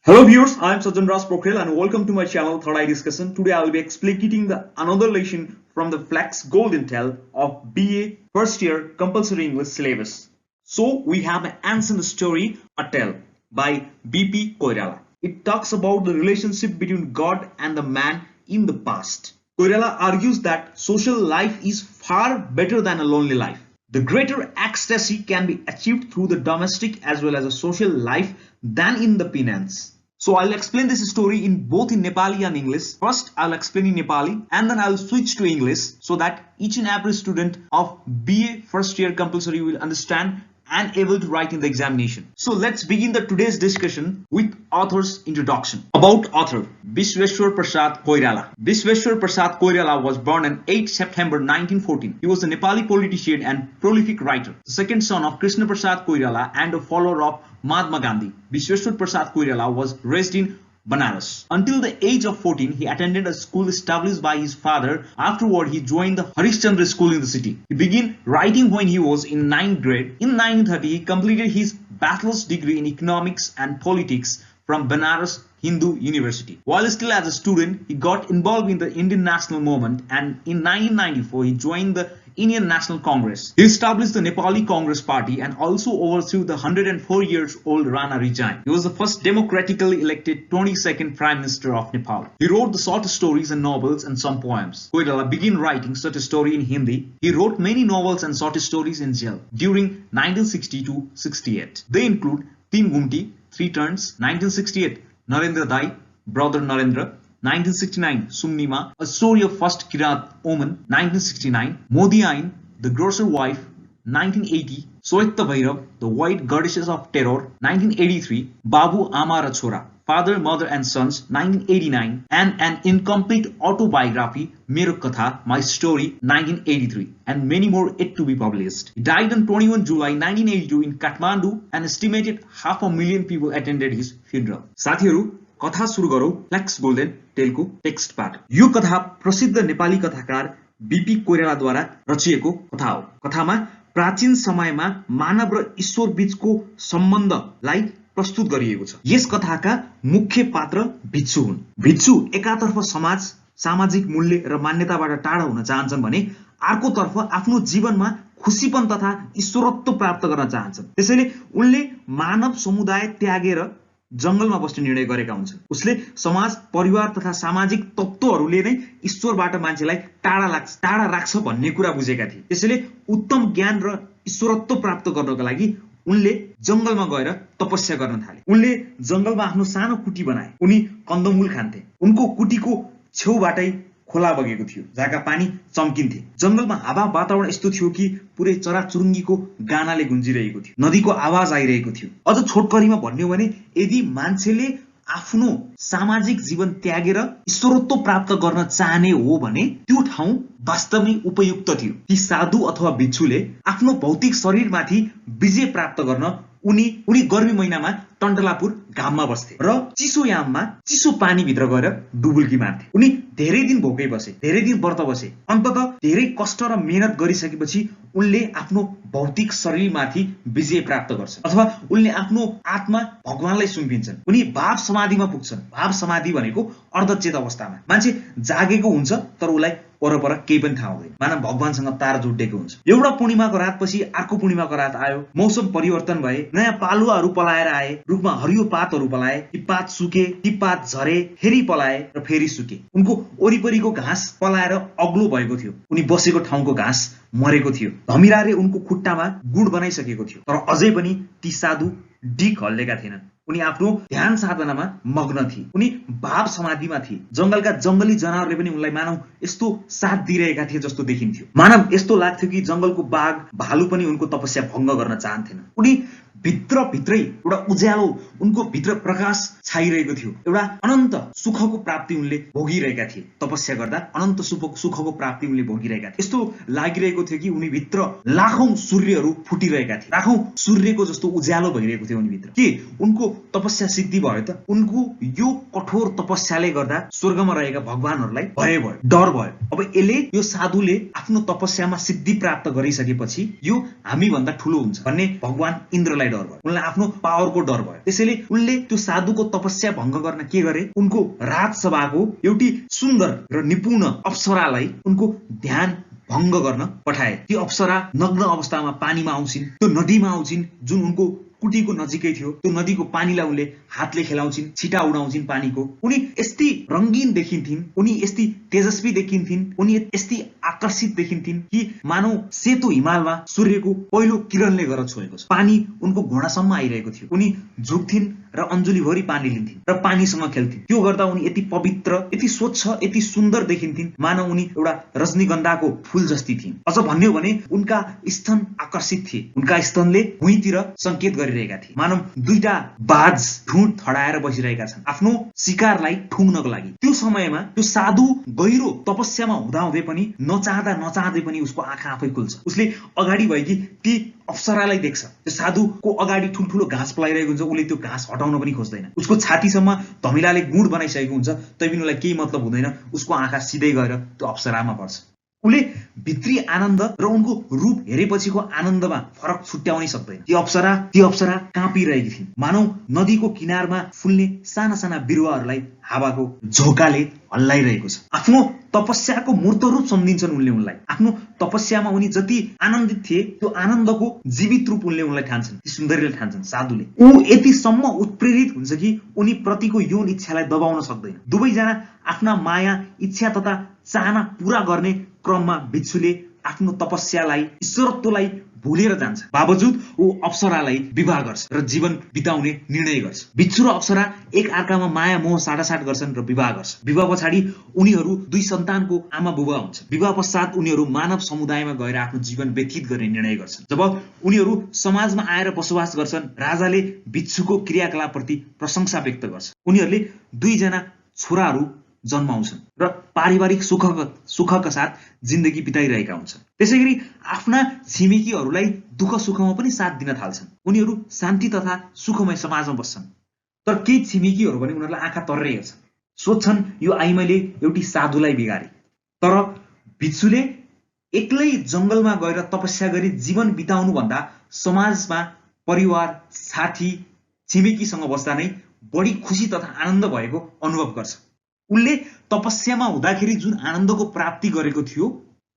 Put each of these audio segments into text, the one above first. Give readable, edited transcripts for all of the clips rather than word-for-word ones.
Hello viewers, I am Sajjan Raj Pokhrel and welcome to my channel Third Eye Discussion. Today I will be explaining another lesson from the Flex Golden Tale of BA first year compulsory English syllabus. So we have an ancient story, A Tale by B.P. Koirala. It talks about the relationship between God and the man in the past. Koirala argues that social life is far better than a lonely life. The greater ecstasy can be achieved through the domestic as well as a social life than in the penance. So I'll explain this story in both in Nepali and English. First, I'll explain in Nepali and then I'll switch to English so that each and every student of BA first year compulsory will understand and able to write in the examination. So let's begin today's discussion with author's introduction. About author, Visweshwar Prasad Koirala. Visweshwar Prasad Koirala was born on 8 September 1914. He was a Nepali politician and prolific writer, the second son of Krishna Prasad Koirala and a follower of Mahatma Gandhi. Visweshwar Prasad Koirala was raised in Banaras. Until the age of 14, he attended a school established by his father. Afterward, he joined the Harishchandra school in the city. He began writing when he was in 9th grade. In 1930, he completed his bachelor's degree in economics and politics from Banaras Hindu University. While still as a student, he got involved in the Indian national movement and in 1994, he joined the Indian National Congress. He established the Nepali Congress Party and also overthrew the 104 years old Rana regime. He was the first democratically elected 22nd Prime Minister of Nepal. He wrote the short stories and novels and some poems. Koirala began writing such a story in Hindi. He wrote many novels and short stories in jail during 1960-68. They include Teen Gumti, Three Turns, 1968, Narendra Dai, Brother Narendra, 1969, Sumnima, A Story of First Kirat Omen, 1969, Modi Ain, The Grocer Wife, 1980, Soetta Bhairav, The White Goddesses of Terror, 1983, Babu Ama Ra Chora, Father, Mother and Sons, 1989, and an incomplete autobiography, Mero Katha, My Story, 1983, and many more yet to be published. He died on 21 July 1982 in Kathmandu, and estimated 500,000 people attended his funeral. साथीहरु, कथा सुरु गरौं flex golden Telco टेक्स्टबाट। यो कथा प्रसिद्ध नेपाली कथाकार BP कोइरालाद्वारा रचिएको कथा हो। कथामा प्राचीन समयमा मानव र ईश्वर बीचको सम्बन्धलाई प्रस्तुत गरिएको छ। यस कथाका मुख्य पात्र भिक्षु हुन्। भिक्षु एकातर्फ सामाजिक मूल्य र मान्यताबाट टाढा हुन चाहन्छन् भने अर्कोतर्फ आफ्नो जीवनमा खुशीपन तथा ईश्वरत्व प्राप्त गर्न चाहन्छन्। त्यसैले उनले मानव समुदाय त्यागेर जंगलमा बस्ने निर्णय गरेका हुन्छन्। उसले समाज, परिवार तथा सामाजिक तत्त्वहरूले नै ईश्वरबाट मान्छेलाई टाढा राख्छ भन्ने कुरा बुझेका थिए। त्यसैले उत्तम ज्ञान र ईश्वरत्व प्राप्त गर्नका लागि उनले जंगलमा गएर तपस्या गर्न थाले। उनले जंगलमा आफ्नो सानो कुटी बनाए। उनी कन्दमूल खान्थे। उनको कुटीको छेउबाटै खोला बगेको थियो जहाँका पानी चम्किन्थे। जंगलमा हावा वातावरण यस्तो थियो कि पुरै चराचुरुङ्गीको गानाले गुन्जिरहेको थियो। नदीको आवाज आइरहेको थियो। अझ छोटकरीमा भन्ने हो भने यदि मान्छेले आफ्नो सामाजिक जीवन त्यागेर ईश्वरत्व प्राप्त गर्न चाहने हो भने त्यो ठाउँ वास्तवमै उपयुक्त थियो। ती साधु अथवा भिक्षुले आफ्नो भौतिक शरीरमाथि विजय प्राप्त गर्न उनी गर्मी महिनामा टन्टलापुर घाममा बस्थे र चिसो याममा चिसो पानी भित्र गएर डुबुल्की मार्थे। उनी धेरै दिन भोकै बसे, धेरै दिन व्रत बसे। अन्ततः धेरै कष्ट र मेहनत गरिसकेपछि उनले आफ्नो भौतिक शरीरमाथि विजय प्राप्त गर्छन् अथवा उनले आफ्नो आत्मा भगवानलाई सुम्पिन्छन्। उनी भाव समाधिमा पुग्छन्। भाव समाधि भनेको अर्धचेत अवस्थामा मान्छे जागेको हुन्छ तर उलाई परपर केही पनि थाहा हुँदैन। मानव भगवानसँग तार जोडिएको हुन्छ। एउटा पूर्णिमाको रातपछि अर्को पूर्णिमाको रात आयो। मौसम परिवर्तन भए, नयाँ पालुवाहरू पलाएर आए, रुखमा हरियो पातहरू पलाए, ती पात सुके, ती पात झरे, फेरि पलाए र फेरि सुके। उनको वरिपरिको घाँस पलाएर अग्लो भएको थियो। उनी बसेको ठाउँको घाँस मरेको थियो। धमिराले उनको खुट्टामा गुड बनाइसकेको थियो। तर अझै पनि ती साधु डिक हल्लेका थिएनन्। उनी आफ्नो ध्यान साधनामा मग्न थिए। उनी भाव समाधिमा थिए। जंगलका जंगली जनावरले पनि उनलाई मानव यस्तो साथ दिइरहेका थिए जस्तो देखिन्थ्यो। मानव यस्तो लाग्थ्यो कि जंगलको बाघ, भालु पनि उनको तपस्या भङ्ग गर्न चाहन्थेन। उनी भित्रै एउटा उज्यालो, उनको भित्र प्रकाश छाइरहेको थियो। एउटा अनन्त सुखको प्राप्ति उनले भोगिरहेका थिए। तपस्या गर्दा अनन्त सुखको प्राप्ति उनले भोगिरहेका थिए। यस्तो लागिरहेको थियो कि उनी भित्र लाखौं सूर्यहरू फुटिरहेका थिए। लाखौं सूर्यको जस्तो उज्यालो भइरहेको थियो उनी भित्र। के उनको तपस्या सिद्धि भयो त? उनको यो कठोर तपस्याले गर्दा स्वर्गमा रहेका भगवानहरूलाई भय भयो, डर भयो। अब यो साधुले आफ्नो तपस्यामा सिद्धि प्राप्त गरिसकेपछि यो हामी भन्दा ठूलो हुन्छ भन्ने भगवान इन्द्रलाई उनलाई डर भयो, उनलाई आफ्नो पावरको डर भयो। त्यसैले उनले त्यो साधुको तपस्या भङ्ग गर्न के गरे, उनको राजसभाको एउटी सुन्दर र निपुण अप्सरालाई उनको ध्यान भङ्ग गर्न पठाए। ती अप्सरा नग्न अवस्थामा पानीमा आउँछिन्, त्यो नदीमा आउँछिन् जुन उनको कुटीको नजिकै थियो। त्यो नदीको पानीलाई उनले हातले खेलाउँछिन्, छिटा उडाउँछिन् पानीको। उनी यस्ती रंगीन देखिन्थिन्, उनी यस्ती तेजस्वी देखिन्थिन्, उनी यस्ती आकर्षित देखिन्थिन् कि मानव सेतो हिमालमा सूर्यको पहिलो किरणले गएर छोएको छ। पानी उनको घोडासम्म आइरहेको थियो। उनी झुक्थिन् र अञ्जुलीभरि पानी लिन्थिन् र पानीसँग खेल्थिन्। त्यो गर्दा उनी यति पवित्र, यति स्वच्छ, यति सुन्दर देखिन्थिन्, मानव उनी एउटा रजनीगन्धाको फूल जस्ती थिइन्। अझ भन्यो भने उनका स्तन आकर्षित थिए, उनका स्तनले भुइँतिर संकेत गरिरहेका थिए। मानव दुईटा बाज ठुट थडाएर बसिरहेका छन् आफ्नो शिकारलाई ठुङ्नको लागि। त्यो समयमा त्यो साधु गहिरो तपस्यामा हुँदाहुँदै पनि नचाहँदै पनि उसको आँखा आफै खुल्छ। उसले अगाडि भएकी ती अप्सरालाई देख्छ। त्यो साधुको अगाडि ठुल्ठुलो घाँस पलाइरहेको हुन्छ, उसले त्यो घाँस हटाउन पनि खोज्दैन। उसको छातीसम्म धमिलाले गुण बनाइसकेको हुन्छ, तैपनि उसलाई केही मतलब हुँदैन। उसको आँखा सिधै गएर त्यो अप्सरामा पर्छ। उसले भित्री आनन्द र उनको रूप हेरेपछिको आनन्दमा फरक छुट्याउनै सक्दैन। ती अप्सरा काँपिरहेकी थिइन्। मानव नदीको किनारमा फुल्ने साना साना बिरुवाहरूलाई हावाको झोकाले हल्लाइरहेको छ। आफ्नो तपस्याको मूर्त रूप सम्झिन्छन् उनले उनलाई। आफ्नो तपस्यामा उनी जति आनन्दित थिए त्यो आनन्दको जीवित रूप उनले उनलाई ठान्छन्, ती सुन्दरीले ठान्छन्। साधुले ऊ यतिसम्म उत्प्रेरित हुन्छ कि उनी प्रतिको यौन इच्छालाई दबाउन सक्दैन। दुवैजना आफ्ना माया, इच्छा तथा चाहना पूरा गर्ने क्रममा भिक्षुले आफ्नो तपस्यालाई, ईश्वरत्वलाई भुलेर जान्छ। बावजुद ऊ अप्सरालाई विवाह गर्छ र जीवन बिताउने निर्णय गर्छ। भिक्षु र अप्सरा एक अर्कामा माया मोह साटासाट गर्छन् र विवाह गर्छ। विवाह पछाडि उनीहरू दुई सन्तानको आमा बुबा हुन्छन्। विवाह पश्चात उनीहरू मानव समुदायमा गएर आफ्नो जीवन व्यतीत गर्ने निर्णय गर्छन्। जब उनीहरू समाजमा आएर बसोबास गर्छन्, राजाले भिक्षुको क्रियाकलापप्रति प्रशंसा व्यक्त गर्छ। उनीहरूले दुईजना छोराहरू जन्माउँछन् र पारिवारिक सुखका साथ जिन्दगी बिताइरहेका हुन्छन्। त्यसैगरी आफ्ना छिमेकीहरूलाई दुःख सुखमा पनि साथ दिन थाल्छन्। उनीहरू शान्ति तथा सुखमय समाजमा बस्छन्। तर केही छिमेकीहरू पनि उनीहरूलाई आँखा तर्रै हेर्छन्, सोध्छन् यो आइमाले एउटी साधुलाई बिगारे। तर भिक्षुले एक्लै जंगलमा गएर तपस्या गरी जीवन बिताउनु भन्दा समाजमा परिवार, साथी, छिमेकीसँग बस्दा नै बढी खुसी तथा आनन्द भएको अनुभव गर्छ। उनले तपस्यामा हुँदाखेरि जुन आनन्दको प्राप्ति गरेको थियो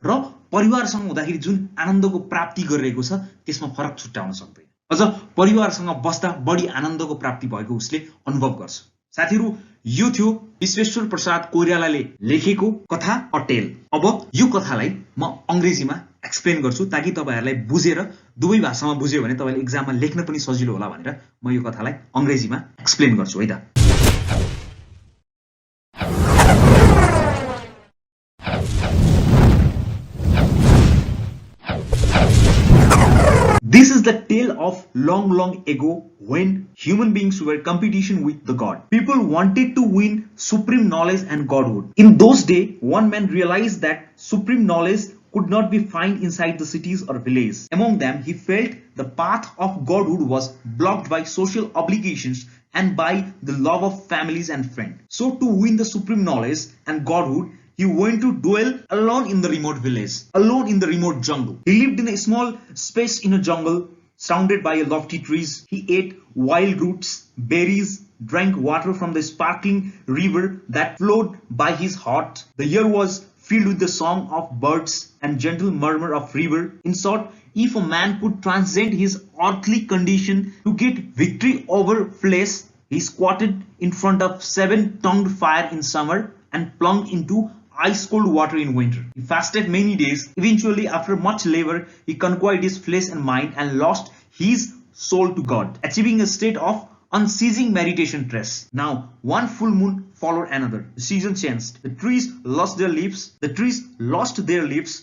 र परिवारसँग हुँदाखेरि जुन आनन्दको प्राप्ति गरिरहेको छ त्यसमा फरक छुट्याउन सक्दैन। अझ परिवारसँग बस्दा बढी आनन्दको प्राप्ति भएको उसले अनुभव गर्छ। साथीहरू, यो थियो विश्वेश्वर प्रसाद कोइरालाले लेखेको कथा अटेल। अब यो कथालाई म अंग्रेजीमा एक्सप्लेन गर्छु ताकि तपाईहरुलाई बुझेर दुवै भाषामा बुझ्यो भने तपाईले एक्जाममा लेख्न पनि सजिलो होला भनेर म यो कथालाई अंग्रेजीमा एक्सप्लेन गर्छु है त। This is the tale of long ago when human beings were competition with the God. People wanted to win supreme knowledge and godhood. In those days, one man realized that supreme knowledge could not be found inside the cities or villages. Among them, he felt the path of godhood was blocked by social obligations and by the love of families and friends. So to win the supreme knowledge and godhood, he went to dwell alone in the remote village, alone in the remote jungle. He lived in a small space in a jungle surrounded by lofty trees. He ate wild roots, berries, drank water from the sparkling river that flowed by his hut. The air was filled with the song of birds and gentle murmur of river. In short, if a man could transcend his earthly condition to get victory over flesh, he squatted in front of 7-tongued fire in summer and plunged into ice-cold water in winter. He fasted many days. Eventually, after much labor, he conquered his flesh and mind and lost his soul to God, achieving a state of unceasing meditation trance. Now, one full moon followed another. The season changed. The trees lost their leaves.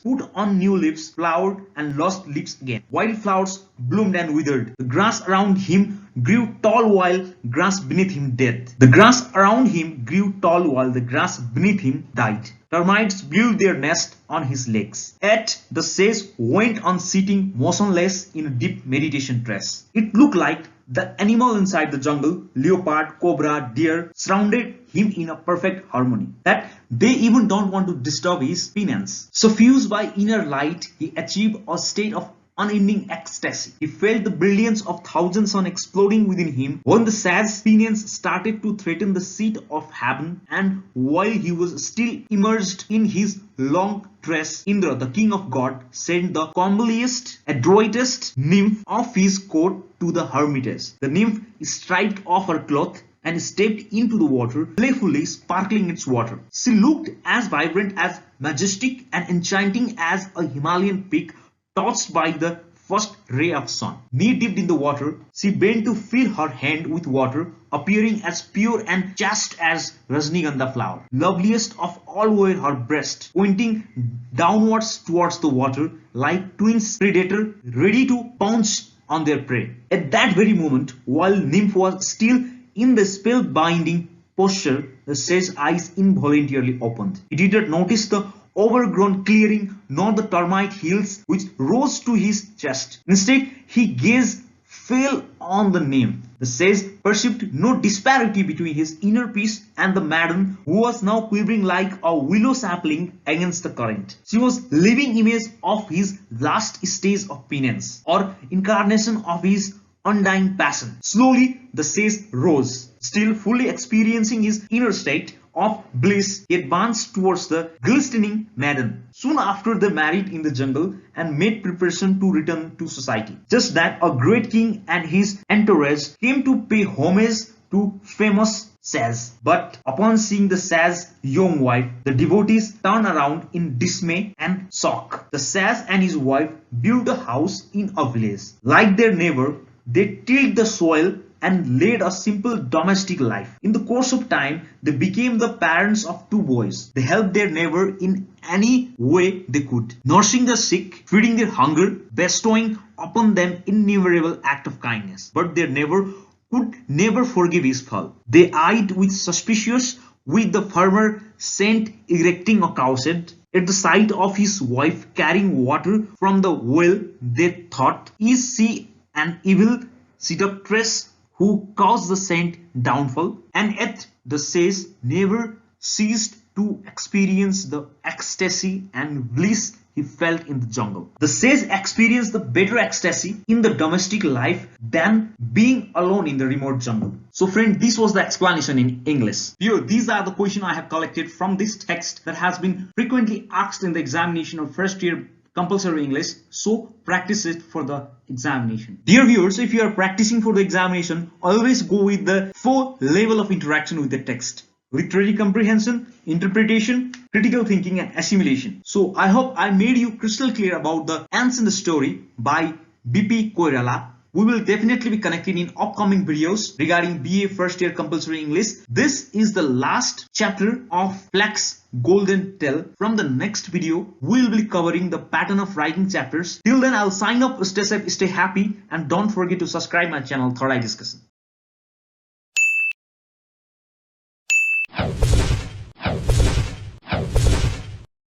Put on new leaves, flowered and lost leaves again. Wild flowers bloomed and withered. The grass around him grew tall while grass beneath him died. The grass around him grew tall while the grass beneath him died. Termites built their nest on his legs. Yet the sage went on sitting motionless in a deep meditation trance. It looked like the animal inside the jungle, leopard, cobra, deer, surrounded him in a perfect harmony, that they even don't want to disturb his penance. Suffused by inner light, he achieved a state of unending ecstasy. He felt the brilliance of thousand suns exploding within him when the Saj's pinions started to threaten the seat of heaven, and while he was still immersed in his long dress, Indra, the king of God, sent the comeliest, adroitest nymph of his court to the hermitage. The nymph stripped off her cloth and stepped into the water, playfully sparkling its water. She looked as vibrant, as majestic and enchanting as a Himalayan peak touched by the first ray of sun. Knee-deep in the water, she bent to fill her hand with water, appearing as pure and chaste as Rajnigandha flower. Loveliest of all were her breasts, pointing downwards towards the water like twin predators ready to pounce on their prey. At that very moment, while nymph was still in the spellbinding posture, the Sage's eyes involuntarily opened. He did not notice the overgrown clearing nor the termite hills which rose to his chest. Instead, he gazed fell on the nymph. The Sage perceived no disparity between his inner peace and the maiden who was now quivering like a willow sapling against the current. She was living image of his last stage of penance, or incarnation of his undying passion. Slowly, the Sage rose, still fully experiencing his inner state of bliss. He advanced towards the glistening maiden. Soon after, they married in the jungle and made preparation to return to society. Just then, a great king and his entourage came to pay homage to famous Sage. But upon seeing the Sage's young wife, the devotees turned around in dismay and shock. The Sage and his wife built a house in a village. Like their neighbor, they tilled the soil and led a simple domestic life. In the course of time, they became the parents of two boys. They helped their neighbor in any way they could, nursing the sick, feeding their hunger, bestowing upon them innumerable acts of kindness. But their neighbor could never forgive his fall. They eyed with suspicion with the farmer saint erecting a cowshed. At the sight of his wife carrying water from the well, they thought, "Is she an evil seductress who caused the saint downfall?" And yet the Sage never ceased to experience the ecstasy and bliss he felt in the jungle. The Sage experienced the better ecstasy in the domestic life than being alone in the remote jungle. So friend, this was the explanation in English. Here, these are the questions I have collected from this text that has been frequently asked in the examination of first year compulsory English, so practice it for the examination. Dear viewers, if you are practicing for the examination, always go with the 4 level of interaction with the text: literary comprehension, interpretation, critical thinking, and assimilation. So I hope I made you crystal clear about the ancient story by B.P. Koirala. We will definitely be connecting in upcoming videos regarding BA first year compulsory English. This is the last chapter of Flax Golden Tale. From the next video, we will be covering the pattern of writing chapters. Till then, I'll sign up. Stay safe, stay happy, and don't forget to subscribe my channel, Third Eye Discussion.